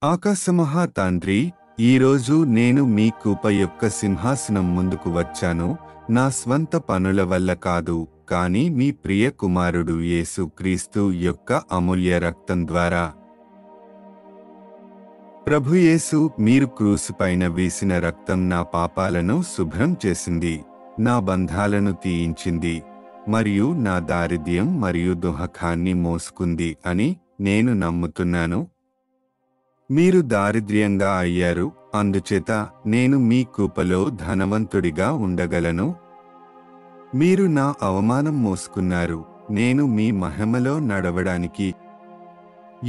ఆకాశమహా తండ్రి, ఈరోజు నేను మీ కృప యొక్క సింహాసనం ముందుకు వచ్చాను, నా స్వంత పనుల వల్ల కాదు, కానీ మీ ప్రియ కుమారుడు యేసు క్రీస్తు యొక్క అమూల్య రక్తం ద్వారా. ప్రభు యేసు, మీరు క్రూసుపైన వేసిన రక్తం నా పాపాలను శుభ్రం చేసింది, నా బంధాలను తీయించింది, మరియు నా దారిద్ర్యం మరియు దుఃఖాన్ని మోసుకుంది అని నేను నమ్ముతున్నాను. మీరు దారిద్ర్యంగా అయ్యారు, అందుచేత నేను మీ కృపలో ధనవంతుడిగా ఉండగలను. మీరు నా అవమానం మోసుకున్నారు, నేను మీ మహిమలో నడవడానికి.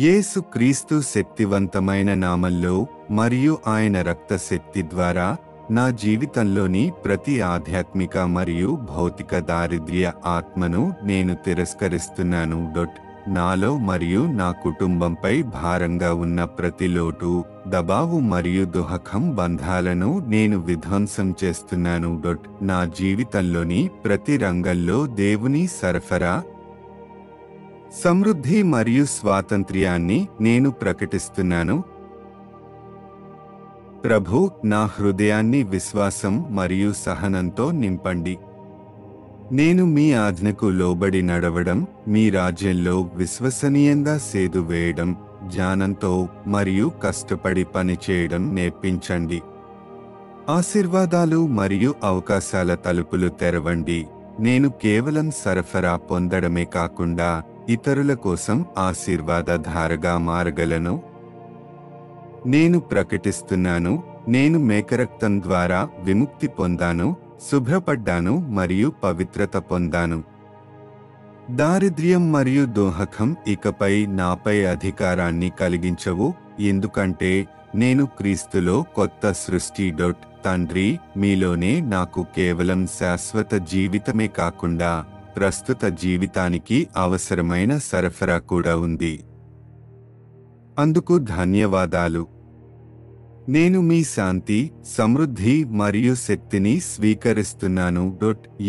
యేసు క్రీస్తు శక్తివంతమైన నామంలో మరియు ఆయన రక్త శక్తి ద్వారా నా జీవితంలోని ప్రతి ఆధ్యాత్మిక మరియు భౌతిక దారిద్ర్య ఆత్మను నేను తిరస్కరిస్తున్నాను. నాలో మరియు నా కుటుంబంపై భారంగా ఉన్న ప్రతి లోటు, దబావు మరియు దుఃఖం బంధాలను నేను విధ్వంసం చేస్తున్నాను. నా జీవితంలోని ప్రతి రంగంలో దేవుని సరఫరా, సమృద్ధి మరియు స్వాతంత్ర్యాన్ని నేను ప్రకటిస్తున్నాను. ప్రభు, నా హృదయాన్ని విశ్వాసం మరియు సహనంతో నింపండి. నేను మీ ఆజ్ఞకు లోబడి నడవడం, మీ రాజ్యంలో విశ్వసనీయంగా సేదు వేయడం, జ్ఞానంతో మరియు కష్టపడి పనిచేయడం నేర్పించండి. ఆశీర్వాదాలు మరియు అవకాశాల తలుపులు తెరవండి. నేను కేవలం సరఫరా పొందడమే కాకుండా ఇతరుల కోసం ఆశీర్వాద ధారగా మారగలను. నేను ప్రకటిస్తున్నాను, నేను మేకరక్తం ద్వారా విముక్తి పొందాను, శుభ్రపడ్డాను మరియు పవిత్రత పొందాను. దారిద్ర్యం మరియు దుఃఖం ఇకపై నాపై అధికారాన్ని కలిగించవు, ఎందుకంటే నేను క్రీస్తులో కొత్త సృష్టి. తండ్రి, మీలోనే నాకు కేవలం శాశ్వత జీవితమే కాకుండా ప్రస్తుత జీవితానికి అవసరమైన సరఫరా కూడా ఉంది. అందుకు ధన్యవాదాలు. నేను మీ శాంతి, సమృద్ధి మరియు శక్తిని స్వీకరిస్తున్నాను.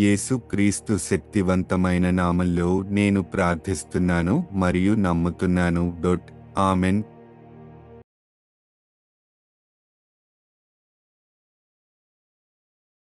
యేసు క్రీస్తు శక్తివంతమైన నామంలో నేను ప్రార్థిస్తున్నాను మరియు నమ్ముతున్నాను. ఆమెన్.